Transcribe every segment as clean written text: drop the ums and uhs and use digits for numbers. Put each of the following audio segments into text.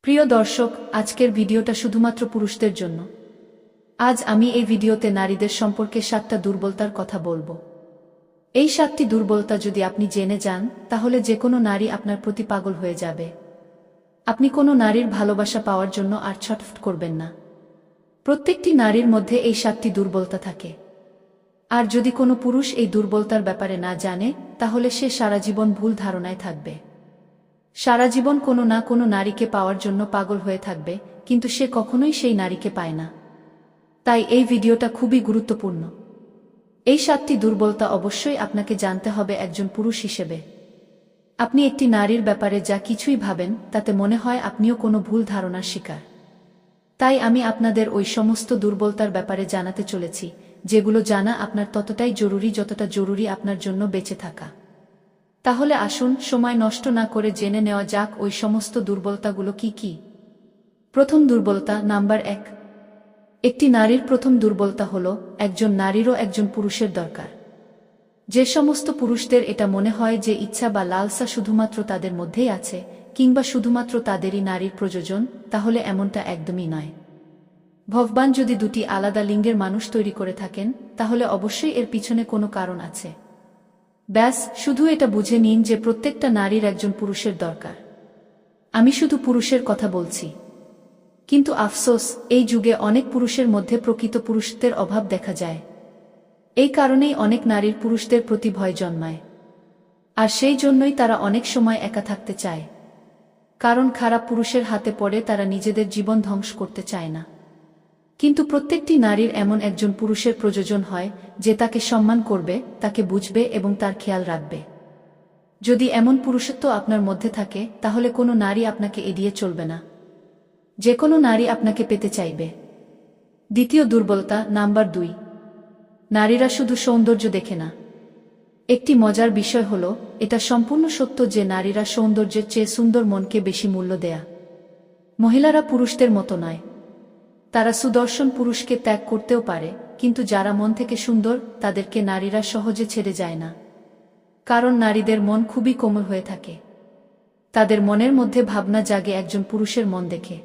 প্রিয় দর্শক, আজকের ভিডিওটা শুধুমাত্র পুরুষদের জন্য। আজ আমি এই ভিডিওতে নারীদের সম্পর্কে 7টা দুর্বলতার কথা বলবো। এই 7টি দুর্বলতা যদি আপনি জেনে যান, তাহলে যে কোনো নারী আপনার প্রতি পাগল হয়ে যাবে। আপনি কোনো নারীর ভালোবাসা পাওয়ার জন্য আর ছটফট করবেন না। প্রত্যেকটি নারীর মধ্যে এই 7টি দুর্বলতা থাকে। আর যদি কোনো পুরুষ এই দুর্বলতার ব্যাপারে না জানে, তাহলে সে সারা জীবন ভুল ধারণায় থাকবে। সারা জীবন কোনো না কোনো নারীকে পাওয়ার জন্য পাগল হয়ে থাকবে, কিন্তু সে কখনোই সেই নারীকে পায় না। তাই এই ভিডিওটা খুবই গুরুত্বপূর্ণ। এই 7টি দুর্বলতা অবশ্যই আপনাকে জানতে হবে একজন পুরুষ হিসেবে। আপনি একটি নারীর ব্যাপারে যা কিছুই ভাবেন, তাতে মনে হয় আপনিও কোনো ভুল ধারণার শিকার। তাই আমি আপনাদের ওই সমস্ত দুর্বলতার ব্যাপারে জানাতে চলেছি, যেগুলো জানা আপনার ততটাই জরুরি যতটা জরুরি আপনার জন্য বেঁচে থাকা। তাহলে আসুন সময় নষ্ট না করে জেনে নেওয়া যাক ওই সমস্ত দুর্বলতাগুলো কি কি। প্রথম দুর্বলতা নাম্বার 1। একটি নারীর প্রথম দুর্বলতা হলো, একজন নারীরও একজন পুরুষের দরকার। যে সমস্ত পুরুষদের এটা মনে হয় যে ইচ্ছা বা লালসা শুধুমাত্র তাদের মধ্যেই আছে, কিংবা শুধুমাত্র তাদেরই নারীর প্রয়োজন, তাহলে এমনটা একদমই নয়। ভগবান যদি দুটি আলাদা লিঙ্গের মানুষ তৈরি করে থাকেন, তাহলে অবশ্যই এর পিছনে কোনো কারণ আছে। ব্যাস শুধু এটা বুঝে নিন যে প্রত্যেকটা নারীর একজন পুরুষের দরকার। আমি শুধু পুরুষের কথা বলছি, কিন্তু আফসোস, এই যুগে অনেক পুরুষের মধ্যে প্রকৃত পুরুষত্বের অভাব দেখা যায়। এই কারণেই অনেক নারীর পুরুষদের প্রতি ভয় জন্মায়। আর সেই জন্যই তারা অনেক সময় একা থাকতে চায়। কারণ খারাপ পুরুষের হাতে পড়ে তারা নিজেদের জীবন ধ্বংস করতে চায় না। কিন্তু প্রত্যেকটি নারীর এমন একজন পুরুষের প্রয়োজন হয়, যে তাকে সম্মান করবে, তাকে বুঝবে এবং তার খেয়াল রাখবে। যদি এমন পুরুষত্ব আপনার মধ্যে থাকে, তাহলে কোনো নারী আপনাকে এড়িয়ে চলবে না। যে কোনো নারী আপনাকে পেতে চাইবে। দ্বিতীয় দুর্বলতা নাম্বার 2। নারীরা শুধু সৌন্দর্য দেখে না। একটি মজার বিষয় হলো, এটা সম্পূর্ণ সত্য যে নারীরা সৌন্দর্যের চেয়ে সুন্দর মনকে বেশি মূল্য দেয়া। মহিলারা পুরুষদের মতো নয়। তারা সুদর্শন পুরুষকে ত্যাগ করতেও পারে, কিন্তু যারা মন থেকে সুন্দর, তাদেরকে নারীরা সহজে ছেড়ে যায় না। কারণ নারীদের মন খুবই কোমল হয়ে থাকে। তাদের মনের মধ্যে ভাবনা জাগে একজন পুরুষের মন দেখে।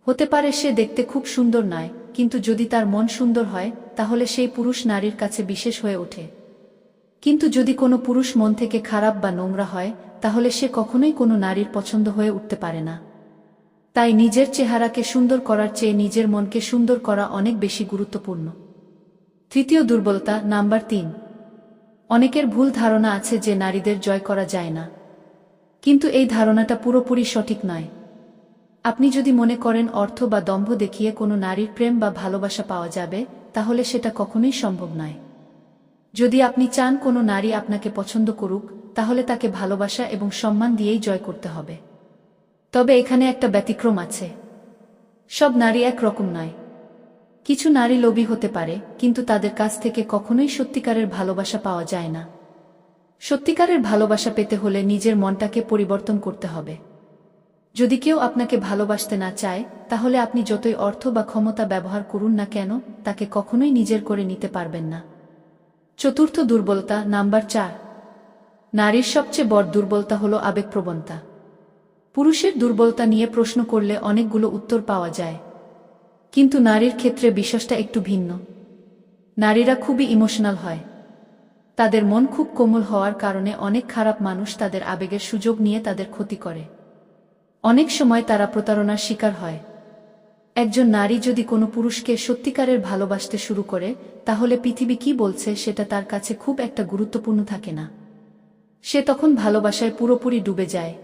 হতে পারে সে দেখতে খুব সুন্দর নয়, কিন্তু যদি তার মন সুন্দর হয়, তাহলে সেই পুরুষ নারীর কাছে বিশেষ হয়ে ওঠে। কিন্তু যদি কোনো পুরুষ মন থেকে খারাপ বা নোংরা হয়, তাহলে সে কখনোই কোনো নারীর পছন্দ হয়ে উঠতে পারে না। তাই নিজের চেহারাকে সুন্দর করার চেয়ে নিজের মনকে সুন্দর করা অনেক বেশি গুরুত্বপূর্ণ। তৃতীয় দুর্বলতা নাম্বার 3। অনেকের ভুল ধারণা আছে যে নারীদের জয় করা যায় না। কিন্তু এই ধারণাটা পুরোপুরি সঠিক নয়। আপনি যদি মনে করেন অর্থ বা দম্ভ দেখিয়ে কোনো নারীর প্রেম বা ভালোবাসা পাওয়া যাবে, তাহলে সেটা কখনোই সম্ভব নয়। যদি আপনি চান কোনো নারী আপনাকে পছন্দ করুক, তাহলে তাকে ভালোবাসা এবং সম্মান দিয়েই জয় করতে হবে। তবে এখানে একটা ব্যতিক্রম আছে। সব নারী এক রকম নয়। কিছু নারী লোভী হতে পারে, কিন্তু তাদের কাছ থেকে কখনোই সত্যিকারের ভালোবাসা পাওয়া যায় না। সত্যিকারের ভালোবাসা পেতে হলে নিজের মনটাকে পরিবর্তন করতে হবে। যদি কেউ আপনাকে ভালোবাসতে না চায়, তাহলে আপনি যতই অর্থ বা ক্ষমতা ব্যবহার করুন না কেন, তাকে কখনোই নিজের করে নিতে পারবেন না। চতুর্থ দুর্বলতা নাম্বার 4। নারীর সবচেয়ে বড় দুর্বলতা হলো আবেগপ্রবণতা। পুরুষের দুর্বলতা নিয়ে প্রশ্ন করলে অনেকগুলো উত্তর পাওয়া যায়, কিন্তু নারীর ক্ষেত্রে বিষয়টা একটু ভিন্ন। নারীরা খুবই ইমোশনাল হয়। তাদের মন খুব কোমল হওয়ার কারণে অনেক খারাপ মানুষ তাদের আবেগের সুযোগ নিয়ে তাদের ক্ষতি করে। অনেক সময় তারা প্রতারণার শিকার হয়। একজন নারী যদি কোনো পুরুষকে সত্যিকারের ভালোবাসতে শুরু করে, তাহলে পৃথিবী কি বলছে সেটা তার কাছে খুব একটা গুরুত্বপূর্ণ থাকে না। সে তখন ভালোবাসায় পুরোপুরি ডুবে যায়।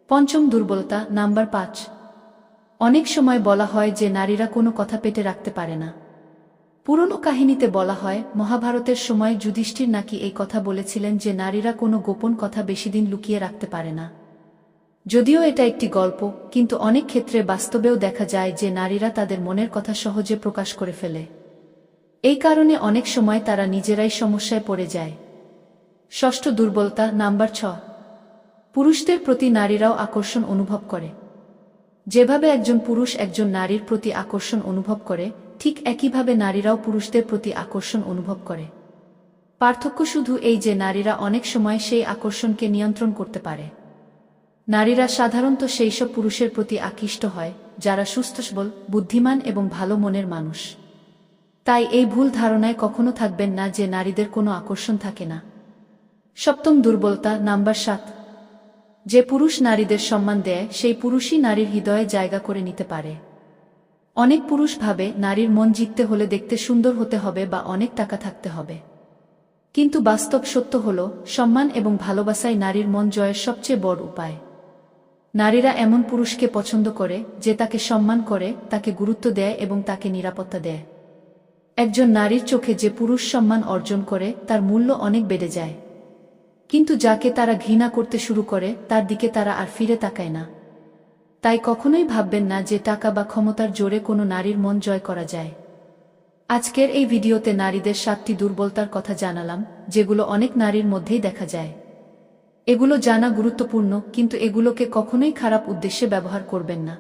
পঞ্চম দুর্বলতা নাম্বার 5। অনেক সময় বলা হয় যে নারীরা কোনো কথা পেটে রাখতে পারে না। পুরনো কাহিনীতে বলা হয়, মহাভারতের সময় যুধিষ্ঠির নাকি এই কথা বলেছিলেন যে নারীরা কোনো গোপন কথা বেশিদিন লুকিয়ে রাখতে পারে না। যদিও এটা একটি গল্প, কিন্তু অনেক ক্ষেত্রে বাস্তবেও দেখা যায় যে নারীরা তাদের মনের কথা সহজে প্রকাশ করে ফেলে। এই কারণে অনেক সময় তারা নিজেরাই সমস্যায় পড়ে যায়। ষষ্ঠ দুর্বলতা নাম্বার 6। পুরুষদের প্রতি নারীরাও আকর্ষণ অনুভব করে। যেভাবে একজন পুরুষ একজন নারীর প্রতি আকর্ষণ অনুভব করে, ঠিক একইভাবে নারীরাও পুরুষদের প্রতি আকর্ষণ অনুভব করে। পার্থক্য শুধু এই যে নারীরা অনেক সময় সেই আকর্ষণকে নিয়ন্ত্রণ করতে পারে। নারীরা সাধারণত সেইসব পুরুষের প্রতি আকৃষ্ট হয় যারা সুস্থ সবল, বুদ্ধিমান এবং ভালো মনের মানুষ। তাই এই ভুল ধারণায় কখনো থাকবেন না যে নারীদের কোনো আকর্ষণ থাকে না। সপ্তম দুর্বলতা, নাম্বার 7। যে পুরুষ নারীদের সম্মান দেয় সেই পুরুষই নারীর হৃদয়ে জায়গা করে নিতে পারে। অনেক পুরুষ ভাবে নারীর মন জিততে হলে দেখতে সুন্দর হতে হবে বা অনেক টাকা থাকতে হবে। কিন্তু বাস্তব সত্য হল, সম্মান এবং ভালোবাসাই নারীর মন জয়ের সবচেয়ে বড় উপায়। নারীরা এমন পুরুষকে পছন্দ করে যে তাকে সম্মান করে, তাকে গুরুত্ব দেয় এবং তাকে নিরাপত্তা দেয়। একজন নারীর চোখে যে পুরুষ সম্মান অর্জন করে তার মূল্য অনেক বেড়ে যায়। কিন্তু যাকে তারা ঘৃণা করতে শুরু করে তার দিকে তারা আর ফিরে তাকায় না। তাই কখনোই ভাববেন না যে টাকা বা ক্ষমতার জোরে কোনো নারীর মন জয় করা যায়। আজকের এই ভিডিওতে নারীদের 7টি দুর্বলতার কথা জানালাম, যেগুলো অনেক নারীর মধ্যেই দেখা যায়। এগুলো জানা গুরুত্বপূর্ণ, কিন্তু এগুলোকে কখনোই খারাপ উদ্দেশ্যে ব্যবহার করবেন না।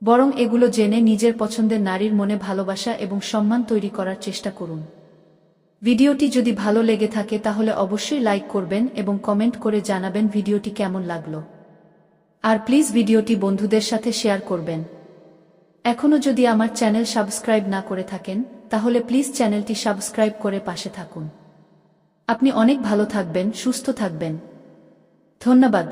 বরং এগুলো জেনে নিজের পছন্দের নারীর মনে ভালোবাসা এবং সম্মান তৈরি করার চেষ্টা করুন। ভিডিওটি যদি ভালো লেগে থাকে তাহলে অবশ্যই লাইক করবেন এবং কমেন্ট করে জানাবেন ভিডিওটি কেমন লাগলো। আর প্লিজ ভিডিওটি বন্ধুদের সাথে শেয়ার করবেন। এখনো যদি আমার চ্যানেল সাবস্ক্রাইব না করে থাকেন তাহলে প্লিজ চ্যানেলটি সাবস্ক্রাইব করে পাশে থাকুন। আপনি অনেক ভালো থাকবেন, সুস্থ থাকবেন। ধন্যবাদ।